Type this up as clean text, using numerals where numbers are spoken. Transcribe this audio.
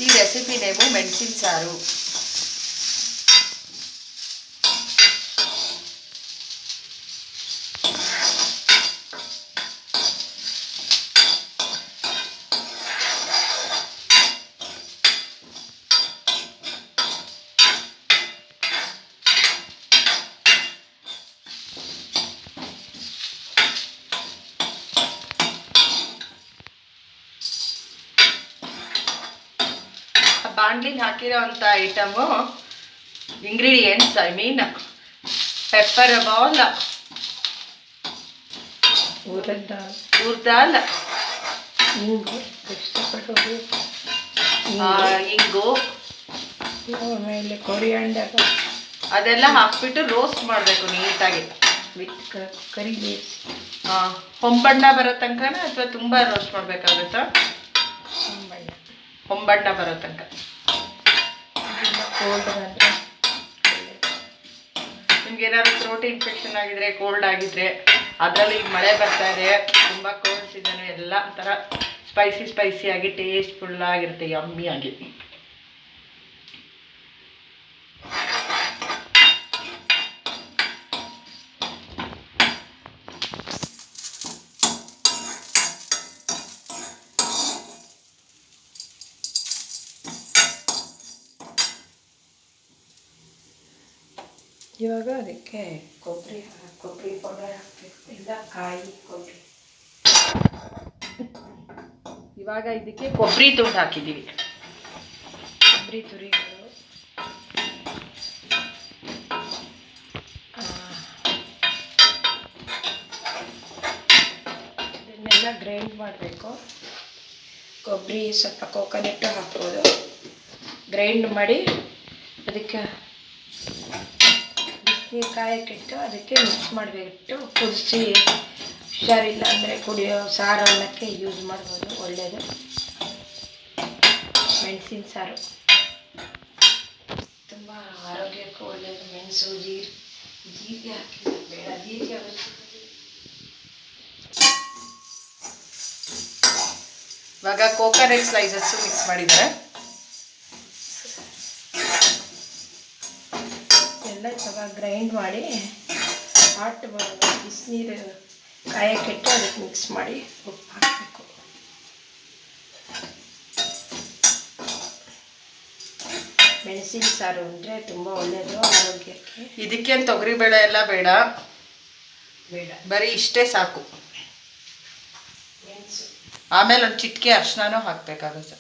ಈ recipe name ಮೆಣಸಿನ ಸಾರು. ಬಾಂಡ್ಲಿಗೆ ಹಾಕಿರೋಂಥ ಐಟಮು ಇಂಗ್ರೀಡಿಯೆಂಟ್ಸ್ ಪೆಪ್ಪರ್ ಬಾಲ್, ಊರ್ ದಾಲ್, ಇಂಗು, ಆಮೇಲೆ ಕೊರಿಯಾಂಡರ್ ಅದೆಲ್ಲ ಹಾಕ್ಬಿಟ್ಟು ರೋಸ್ಟ್ ಮಾಡಬೇಕು ನೀಟಾಗಿ ವಿತ್ ಕರಿ ಬೇಸ್. ಹೊಂಬಣ್ಣ ಬರೋ ತನಕನ ಅಥವಾ ತುಂಬ ರೋಸ್ಟ್ ಮಾಡಬೇಕಾಗುತ್ತಾ? ಹೊಂಬಣ್ಣ ಬರೋ ತನಕ. ಕೋಲ್ಡ್ ಬಂದರೆ ನಿಮ್ಗೇನಾದ್ರು ಥ್ರೋಟ್ ಇನ್ಫೆಕ್ಷನ್ ಆಗಿದ್ರೆ, ಕೋಲ್ಡ್ ಆಗಿದ್ರೆ, ಅದರಲ್ಲಿ ಈಗ ಮಳೆ ಬರ್ತಾ ಇದೆ, ತುಂಬ ಕೋಲ್ಡ್ ಸೀಸನು, ಎಲ್ಲ ಒಂಥರ ಸ್ಪೈಸಿಯಾಗಿ ಟೇಸ್ಟ್ಫುಲ್ಲಾಗಿರುತ್ತೆ, ಯಮ್ಮಿಯಾಗಿ. ಇವಾಗ ಅದಕ್ಕೆ ಕೊಬ್ಬರಿ ಪೌಡರ್ ಹಾಕಬೇಕು, ಇಲ್ಲ ಕಾಯಿ ಕೊಬ್ಬರಿ. ಇವಾಗ ಇದಕ್ಕೆ ಕೊಬ್ಬರಿ ತುಂಡು ಹಾಕಿದ್ದೀವಿ. ಕೊಬ್ಬರಿ ತುರಿಗಳು, ಇದನ್ನೆಲ್ಲ ಗ್ರೈಂಡ್ ಮಾಡಬೇಕು. ಕೊಬ್ಬರಿ ಸ್ವಲ್ಪ ಕೋಕೋನಟ್ಟು ಹಾಕ್ಬೋದು. ಗ್ರೈಂಡ್ ಮಾಡಿ ಅದಕ್ಕೆ ಕಾಯಕ್ಕಿಟ್ಟು ಅದಕ್ಕೆ ಮಿಕ್ಸ್ ಮಾಡಿಬಿಟ್ಟು ಕುದಿಸಿ, ಹುಷಾರಿಲ್ಲ ಅಂದರೆ ಕುಡಿಯೋ ಸಾರು ಅನ್ನಕ್ಕೆ ಯೂಸ್ ಮಾಡ್ಬೋದು, ಒಳ್ಳೆಯದು. ಮೆಣಸಿನ ಸಾರು ತುಂಬ ಆರೋಗ್ಯಕ್ಕೂ ಒಳ್ಳೆಯದು. ಮೆಣಸು ಜೀರಿಗೆ ಹಾಕಿದ್ರೆ ಬೇಡ, ಜೀರಿಗೆ ಇವಾಗ ಕೋಕೋನಟ್ ಸ್ಲೈಸಸ್ಸು ಮಿಕ್ಸ್ ಮಾಡಿದ್ದಾರೆ. ಎಲ್ಲ ಇವಾಗ ಗ್ರೈಂಡ್ ಮಾಡಿ ಹಾಟ್ ಬಿಸಿನೀರು ಕಾಯಕ್ಕಿಟ್ಟು ಅದಕ್ಕೆ ಮಿಕ್ಸ್ ಮಾಡಿ ಉಪ್ಪು ಹಾಕಬೇಕು. ಮೆಣಸಿನ ಸಾರು ಅಂದರೆ ತುಂಬ ಒಳ್ಳೆಯದು ಆರೋಗ್ಯಕ್ಕೆ. ಇದಕ್ಕೇನು ತೊಗರಿಬೇಳೆ ಎಲ್ಲ ಬೇಡ, ಬರೀ ಇಷ್ಟೇ ಸಾಕು. ಮೆಣಸು ಆಮೇಲೆ ಒಂದು ಚಿಟಿಕೆ ಅರಿಶಿನನೂ ಹಾಕಬೇಕಾಗುತ್ತೆ.